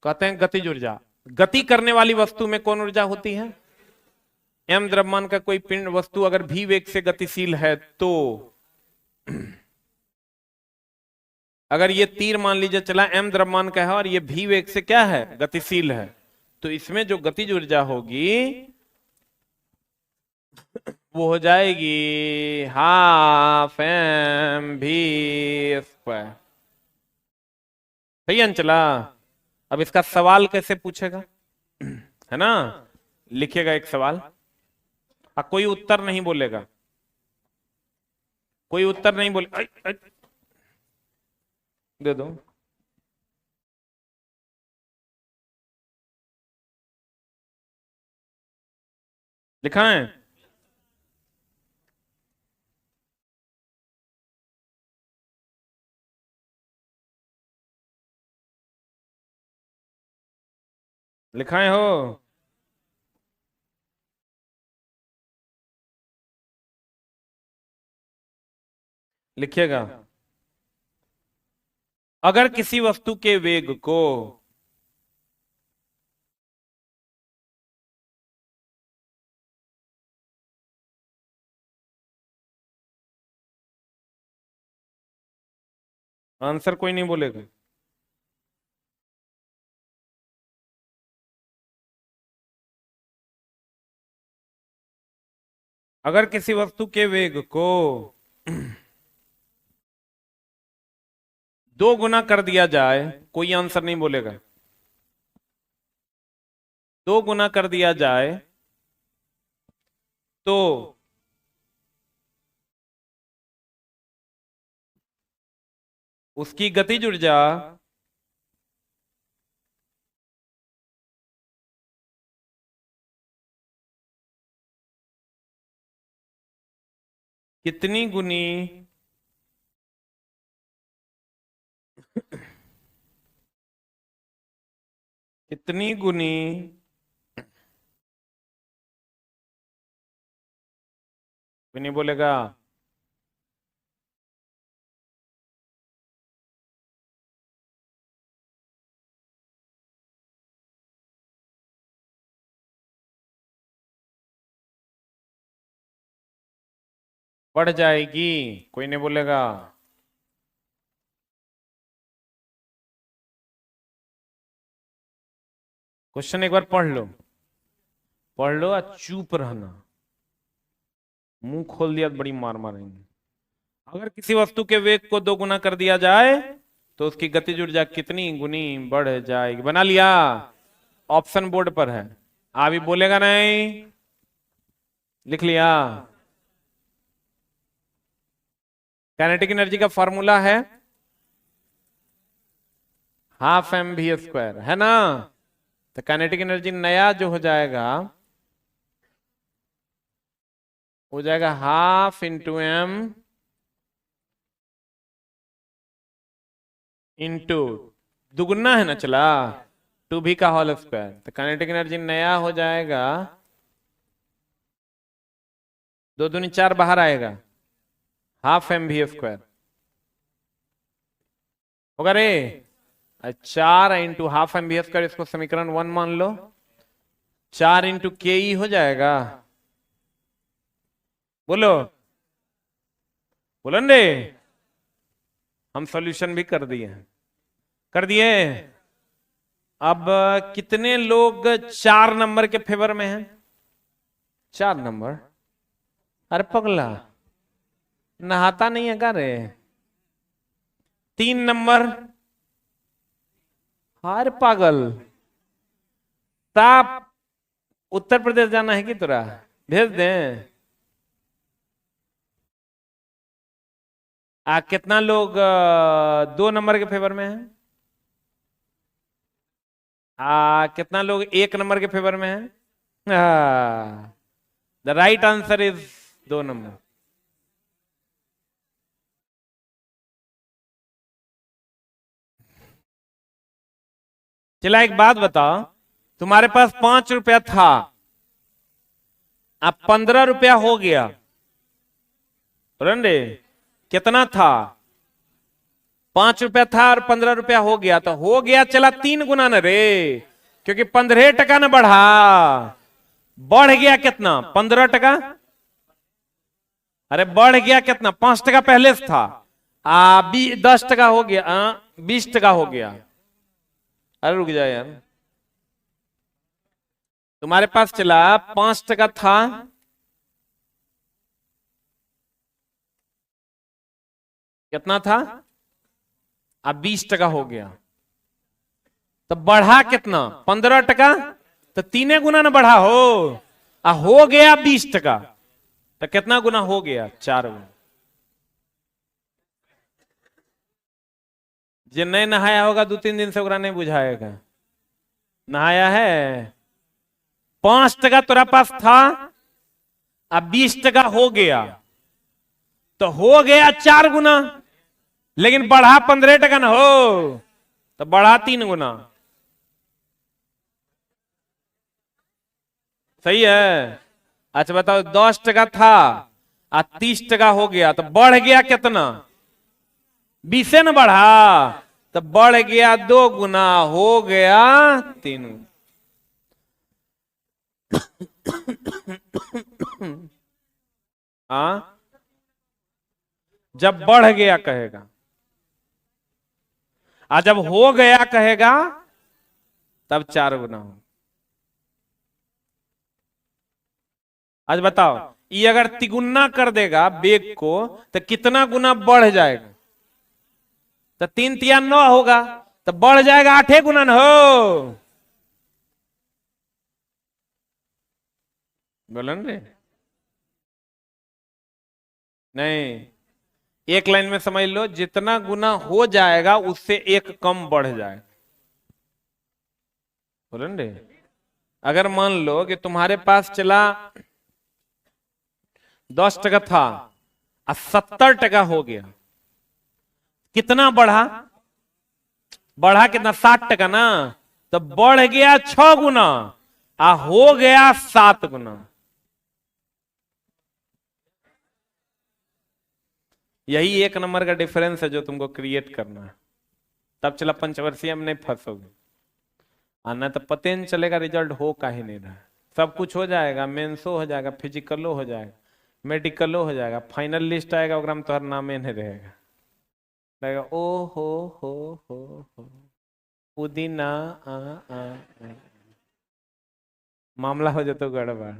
कहते हैं? गतिज ऊर्जा। गति करने वाली वस्तु में कौन ऊर्जा होती है? m द्रव्यमान का कोई पिंड वस्तु अगर v वेग से गतिशील है तो अगर ये तीर मान लीजिए चला m द्रव्यमान का है और ये v वेग से क्या है? गतिशील है, तो इसमें जो गतिज ऊर्जा होगी वो हो जाएगी हाफ एम वी स्क्वायर। सही अंचला? अब इसका सवाल कैसे पूछेगा है ना? लिखिएगा एक सवाल, कोई उत्तर नहीं बोलेगा, कोई उत्तर नहीं बोले। दे दो। लिखा है? लिखाए हो? लिखिएगा। अगर किसी वस्तु के वेग को आंसर कोई नहीं बोलेगा। अगर किसी वस्तु के वेग को 2 गुना कर दिया जाए, कोई आंसर नहीं बोलेगा। दो गुना कर दिया जाए तो उसकी गतिज ऊर्जा कितनी गुनी कितनी गुनी कोई नहीं बोलेगा। बढ़ जाएगी, कोई नहीं बोलेगा। क्वेश्चन एक बार पढ़ लो और चुप रहना। मुंह खोल दिया तो बड़ी मार मारेंगे। अगर किसी वस्तु के वेग को दो गुना कर दिया जाए तो उसकी गतिज ऊर्जा कितनी गुनी बढ़ जाएगी। बना लिया, ऑप्शन बोर्ड पर है, अभी बोलेगा नहीं। लिख लिया। काइनेटिक एनर्जी का फॉर्मूला है हाफ एम वी स्क्वायर, है ना। तो काइनेटिक एनर्जी नया जो हो जाएगा हाफ इंटू एम इंटू दुगुना है ना, चला टू भी का होल स्क्वायर। तो काइनेटिक एनर्जी नया हो जाएगा, दो दूनी चार बाहर आएगा, हाफ एम वी स्क्वायर होगा रे। 4 into half M V square, इसको समीकरण 1 मान लो। 4 इंटू के ई हो जाएगा। बोलो बोलो रे। हम सॉल्यूशन भी कर दिए हैं, कर दिए। अब कितने लोग 4 नंबर के फेवर में हैं? 4 नंबर। अरे पगला, नहाता नहीं है क्या रे? 3 नंबर। अरे पागल, साफ उत्तर प्रदेश जाना है कि तुरा भेज दें? कितना लोग 2 नंबर के फेवर में है? कितना लोग 1 नंबर के फेवर में है? The right answer is 2 number. चला एक बात बताओ, तुम्हारे पास 5 रुपया था, अब 15 रुपया हो गया। रे कितना था? 5 रुपया था और 15 रुपया हो गया, तो हो गया चला 3 गुना न रे, क्योंकि 15 टका न बढ़ा। बढ़ गया कितना? 15 टका। अरे बढ़ गया कितना? 5 टका पहले से था, 10 टका हो गया, 20 टका हो गया। अरे रुक जाए यार, तुम्हारे पास चला 5 टका था, कितना था? अब 20 टका हो गया, तो बढ़ा कितना? 15 टका। तो 3 गुना ना बढ़ा हो गया 20 टका, तो कितना गुना हो गया? 4 गुना। जो नहीं नहाया होगा 2-3 दिन से ओकरा नहीं बुझाएगा। नहाया है? 5 टका तेरा पास था, अब 20 टका हो गया, तो हो गया 4 गुना, लेकिन बढ़ा 15 टका ना तो बढ़ा 3 गुना। सही है? अच्छा बताओ, 10 टका था और 30 टका हो गया, तो बढ़ गया कितना? 20 न बढ़ा, तो बढ़ गया 2 गुना, हो गया 3 गुना। जब बढ़ गया कहेगा, जब हो गया कहेगा, तब 4 गुना हो। आज बताओ, ये अगर तिगुना कर देगा वेग को, तो कितना गुना बढ़ जाएगा? तो 3 तिया 9 होगा, तो बढ़ जाएगा 8 गुना न हो। बोलन रे नहीं, एक लाइन में समझ लो, जितना गुना हो जाएगा उससे एक कम बढ़ जाए। बोलन रे, अगर मान लो कि तुम्हारे पास चला 10 टका था और 70 टका हो गया, कितना बढ़ा? बढ़ा कितना? 60 टका ना। तो बढ़ गया 6 गुना आ हो गया 7 गुना। यही 1 नंबर का डिफरेंस है जो तुमको क्रिएट करना है, तब चला पंचवर्षीय में नहीं फंसोगे। आना तो पते नहीं चलेगा रिजल्ट हो का ही नहीं रहा। सब कुछ हो जाएगा, मेंसो हो जाएगा, फिजिकलो हो जाएगा, मेडिकलो हो जाएगा, फाइनल लिस्ट आएगा ओकरा में तोहर नामे नहीं रहेगा। ओ हो पुदीना आ। मामला हो जाता गड़बड़,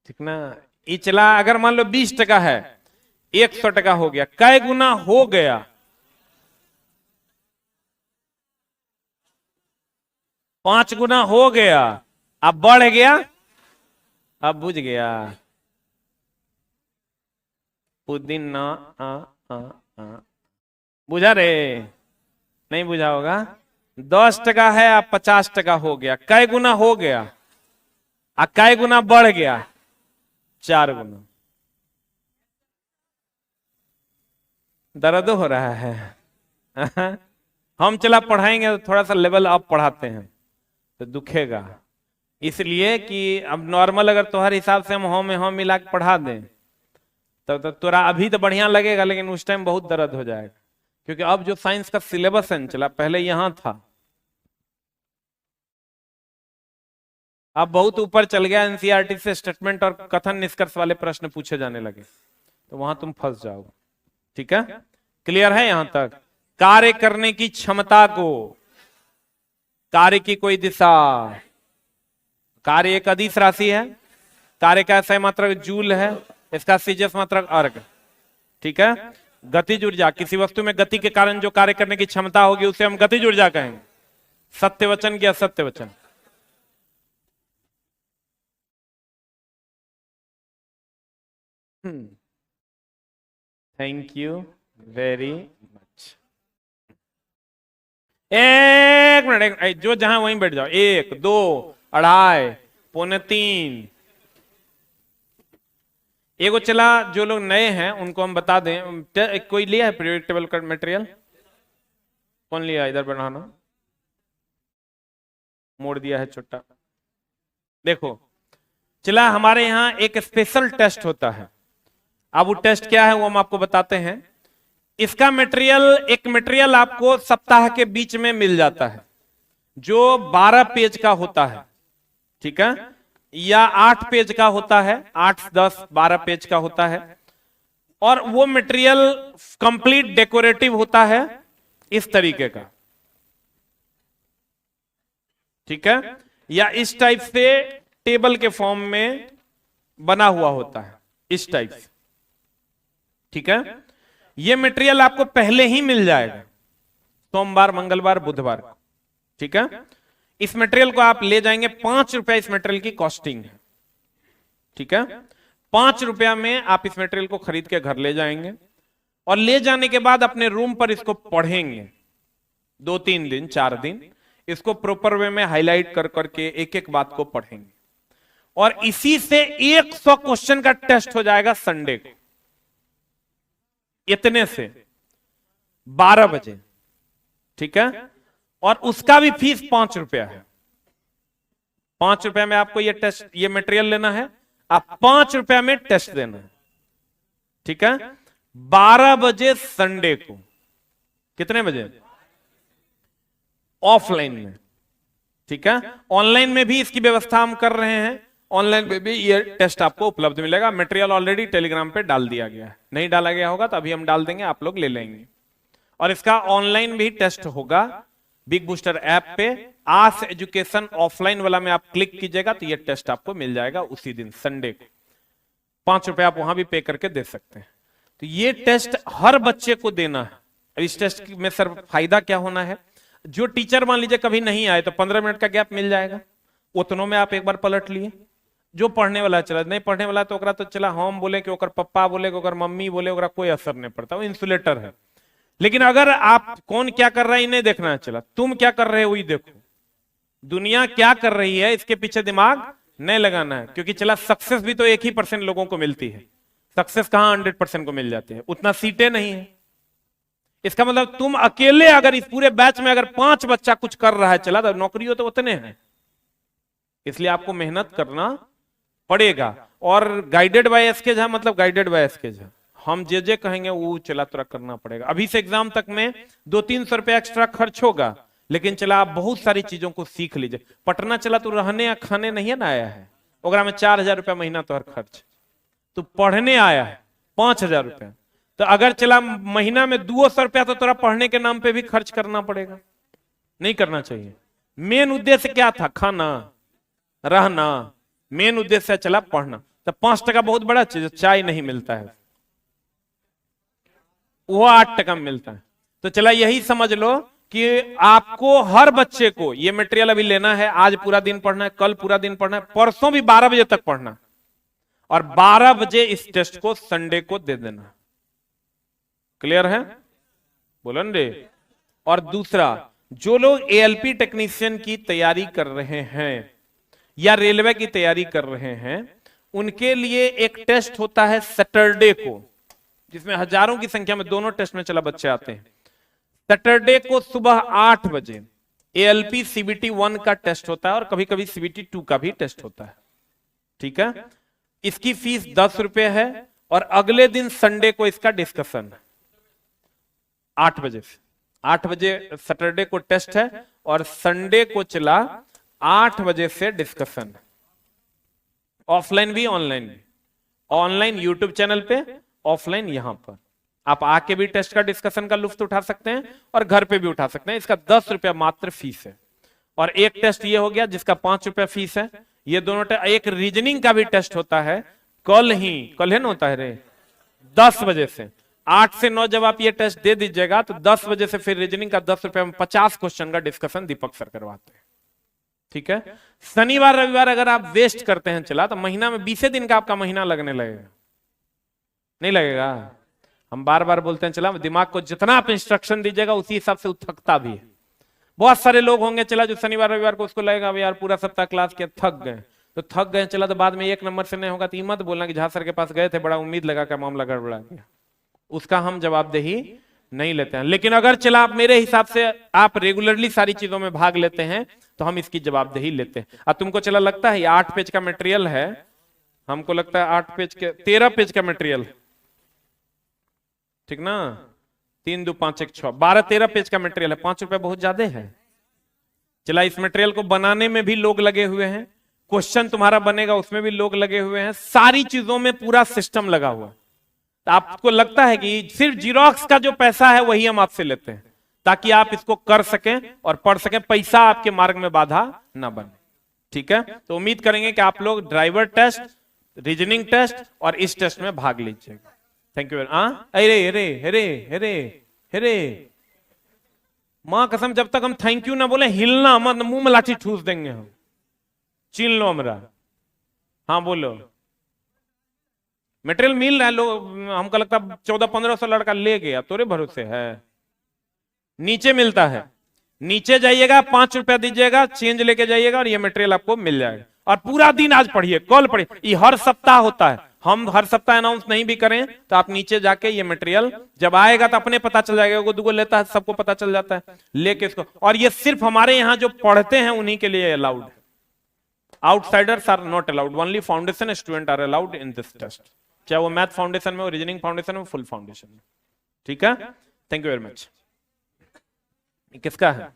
ठीक ना। ये चला, अगर मान लो 20 टका है, 100 टका हो गया, कै गुना हो गया? 5 गुना हो गया। अब बढ़ गया, अब बुझ गया। पुदीना आ। बुझा रे? नहीं बुझा होगा। 10 टका है, अब 50 टका हो गया, कै गुना हो गया? आ कै गुना बढ़ गया? 4 गुना। दर्द हो रहा है। हम चला पढ़ाएंगे तो थोड़ा सा लेवल अप पढ़ाते हैं तो दुखेगा, इसलिए कि अब नॉर्मल अगर तुम्हारे हिसाब से हम होम में होम मिला के पढ़ा दें तो तोरा अभी तो बढ़िया लगेगा, लेकिन उस टाइम बहुत दर्द हो जाएगा। क्योंकि अब जो साइंस का सिलेबस है चला, पहले यहां था, अब बहुत ऊपर चल गया। एनसीईआरटी से स्टेटमेंट और कथन निष्कर्ष वाले प्रश्न पूछे जाने लगे, तो वहां तुम फंस जाओगे। ठीक है, क्लियर है यहां तक? कार्य करने की क्षमता को, कार्य की कोई दिशा, कार्य एक अदिश राशि है, कार्य का सही मात्रक जूल है, इसका सीजीएस मात्रक अर्ग। ठीक है, गतिज ऊर्जा, किसी वस्तु में गति के कारण जो कार्य करने की क्षमता होगी उसे हम गतिज ऊर्जा कहेंगे। सत्य वचन की असत्य वचन? Thank you very much. एक मिनट, जो जहां वहीं बैठ जाओ। 1 2 2.5 पौने 3। एगो चला, जो लोग नए हैं उनको हम बता दें, कोई लिया है पीरियोडिक टेबल का मटेरियल? कौन लिया? इधर बढ़ाना, मोड़ दिया है छोटा। देखो चला, हमारे यहाँ एक स्पेशल टेस्ट होता है। अब वो टेस्ट क्या है वो हम आपको बताते हैं। इसका मटेरियल, एक मटेरियल आपको सप्ताह के बीच में मिल जाता है जो 12 पेज का होता है। ठीक है, या 8 पेज का होता है, 8 10 12 पेज का होता है। और वो मटेरियल कंप्लीट डेकोरेटिव होता है इस तरीके का। ठीक है, या इस टाइप से टेबल के फॉर्म में बना हुआ होता है, इस टाइप से। ठीक है, ये मटेरियल आपको पहले ही मिल जाएगा, सोमवार मंगलवार बुधवार को। ठीक है, इस मटेरियल को आप ले जाएंगे, 5 रुपया इस मटेरियल की कॉस्टिंग है। ठीक है, 5 रुपया में आप इस मटेरियल को खरीद के घर ले जाएंगे और ले जाने के बाद अपने रूम पर इसको पढ़ेंगे 2-3 दिन 4 दिन, इसको प्रॉपर वे में हाईलाइट कर करके एक एक बात को पढ़ेंगे। और इसी से 100 क्वेश्चन का टेस्ट हो जाएगा संडे को, इतने से 12 बजे। ठीक है, और उसका भी फीस 5 रुपया है। 5 रुपया में आपको ये टेस्ट, ये मटेरियल लेना है, आप 5 रुपया में टेस्ट देना है। ठीक है, 12 बजे संडे को। कितने बजे? ऑफलाइन में। ठीक है, ऑनलाइन में भी इसकी व्यवस्था हम कर रहे हैं, ऑनलाइन में भी ये टेस्ट आपको उपलब्ध मिलेगा। मटेरियल ऑलरेडी टेलीग्राम पे डाल दिया गया है, नहीं डाला गया होगा तो अभी हम डाल देंगे, आप लोग ले लेंगे। और इसका ऑनलाइन भी टेस्ट होगा बिग बूस्टर ऐप पे। आस एजुकेशन ऑफलाइन वाला में आप क्लिक कीजिएगा तो ये टेस्ट आपको मिल जाएगा उसी दिन संडे को। 5 रुपए आप वहां भी पे करके दे सकते हैं। तो ये टेस्ट हर बच्चे को देना है। इस टेस्ट में सर फायदा क्या होना है? जो टीचर मान लीजिए कभी नहीं आए तो 15 मिनट का गैप मिल जाएगा, उतनों में आप एक बार पलट लिए, जो पढ़ने वाला चला, नहीं पढ़ने वाला तो ओकरा तो चला हम बोले कि ओकर पप्पा बोले कि ओकर मम्मी बोले, ओकरा कोई असर नहीं पड़ता, वो इंसुलेटर है। लेकिन अगर आप कौन क्या कर रहा है नहीं देखना चला, तुम क्या कर रहे हो वही देखो, दुनिया क्या कर रही है इसके पीछे दिमाग नहीं लगाना है। क्योंकि चला सक्सेस भी तो 1% लोगों को मिलती है, सक्सेस कहां 100% को मिल जाती है, उतना सीटें नहीं है। इसका मतलब तुम अकेले अगर इस पूरे बैच में अगर 5 बच्चा कुछ कर रहा है चला, तो नौकरियों तो उतने हैं। इसलिए आपको मेहनत करना पड़ेगा। और गाइडेड बाय एसके झा मतलब गाइडेड बाय एसके झा, हम जे कहेंगे वो चला तुरा करना पड़ेगा। अभी से एग्जाम तक में 200-300 रुपया एक्स्ट्रा खर्च होगा, लेकिन चला आप बहुत सारी चीजों को सीख लीजिए। पटना चला तो रहने या खाने नहीं है ना आया है, ओकरा में 4000 रुपया महीना तो हर खर्च, तो पढ़ने आया है 5000 रुपया, तो अगर चला महीना में 200 रुपया तो तोरा पढ़ने के नाम पे भी खर्च करना पड़ेगा, नहीं करना चाहिए। मेन उद्देश्य क्या था, खाना रहना, मेन उद्देश्य चला पढ़ना। तो 5 टका बहुत बड़ा चीज, चाय नहीं मिलता है वो 8 टका में मिलता है। तो चला यही समझ लो कि आपको हर बच्चे को ये मटेरियल अभी लेना है, आज पूरा दिन पढ़ना है, कल पूरा दिन पढ़ना है, परसों भी 12 बजे तक पढ़ना, और 12 बजे इस टेस्ट को संडे को दे देना। क्लियर है, बोलो रे। और दूसरा, जो लोग एएलपी टेक्नीशियन की तैयारी कर रहे हैं या रेलवे की तैयारी कर रहे हैं, उनके लिए एक टेस्ट होता है सैटरडे को, जिसमें हजारों की संख्या में दोनों टेस्ट में चला बच्चे आते हैं। सैटरडे को सुबह 8 बजे एएलपी सीबीटी 1 का टेस्ट होता है, और कभी कभी सीबीटी 2 का भी टेस्ट होता है। ठीक है, इसकी फीस 10 रुपए है, और अगले दिन संडे को इसका डिस्कशन 8 बजे से 8 बजे सैटरडे को टेस्ट है, और संडे को चला 8 बजे से डिस्कशन, ऑफलाइन भी ऑनलाइन भी, ऑनलाइन यूट्यूब चैनल पे, ऑफलाइन यहां पर। आप आके भी टेस्ट का डिस्कशन का लुत्फ उठा सकते हैं और घर पे भी उठा सकते हैं। इसका 10 रुपया मात्र फीस है, और एक टेस्ट ये हो गया जिसका 5 रुपया फीस है। ये दोनों एक रीजनिंग का भी टेस्ट होता है, कल है ना होता है रे, 10 बजे से 8 से 9 जब आप ये टेस्ट दे दीजिएगा तो 10 बजे से फिर रीजनिंग का 10 रुपया में 50 क्वेश्चन का डिस्कशन दीपक सर करवाते हैं। ठीक है, शनिवार रविवार अगर आप वेस्ट करते हैं चला, तो महीना में 20 दिन का आपका महीना लगने लगेगा, नहीं लगेगा। हम बार बार बोलते हैं चला, दिमाग को जितना आप इंस्ट्रक्शन दीजिएगा उसी हिसाब से थकता भी है। बहुत सारे लोग होंगे चला जो शनिवार रविवार को उसको लगेगा यार पूरा सप्ताह क्लास किया, थक गए, तो थक गए चला, तो बाद में 1 नंबर से नहीं होगा तो मत बोलना कि झा सर के पास गए थे, बड़ा उम्मीद लगा का मामला गड़बड़ा गया, उसका हम जवाबदेही नहीं लेते हैं। लेकिन अगर चला आप मेरे हिसाब से आप रेगुलरली सारी चीजों में भाग लेते हैं तो हम इसकी जवाबदेही लेते हैं। अब तुमको चला लगता है ये 8 पेज का मटेरियल है, हमको लगता है 8 पेज के 13 पेज का मटेरियल, ठीक ना, 3 2 5 1 6 12-13 पेज का मटेरियल है, 5 रुपए बहुत ज्यादा है। चला इस मटेरियल को बनाने में भी लोग लगे हुए हैं, क्वेश्चन तुम्हारा बनेगा उसमें भी लोग लगे हुए हैं, सारी चीजों में पूरा सिस्टम लगा हुआ है। तो आपको लगता है कि सिर्फ जीरोक्स का जो पैसा है वही हम आपसे लेते हैं ताकि आप इसको कर सकें और पढ़ सकें, पैसा आपके मार्ग में बाधा ना बने। ठीक है, तो उम्मीद करेंगे कि आप लोग ड्राइवर टेस्ट, रीजनिंग टेस्ट और इस टेस्ट में भाग लीजिएगा। Thank you. अरे अरे अरे अरे अरे मां कसम, जब तक हम थैंक यू ना बोले हिलना मत, मुंह में लाठी ठूस देंगे हम, छीन लो हमरा। हाँ बोलो, मटेरियल मिल रहा है, लोग हमको लगता है 1400-1500 लड़का ले गया, तोरे भरोसे है। नीचे मिलता है, नीचे जाइएगा 5 रुपया दीजिएगा, चेंज लेके जाइएगा और ये मटेरियल आपको मिल जाएगा। और पूरा दिन आज पढ़िए, कल पढ़िए, ये हर सप्ताह होता है। हम हर सप्ताह अनाउंस नहीं भी करें तो आप नीचे जाके ये मटेरियल जब आएगा तो अपने पता चल जाएगा, वो दुगो लेता है सबको पता चल जाता है, लेके इसको। और ये सिर्फ हमारे यहाँ जो पढ़ते हैं उन्हीं के लिए अलाउड है, outsiders are not allowed, only foundation student are allowed in this test, चाहे वो मैथ फाउंडेशन में हो, रीजनिंग फाउंडेशन में, फुल फाउंडेशन में। ठीक है, थैंक यू वेरी मच। किसका है?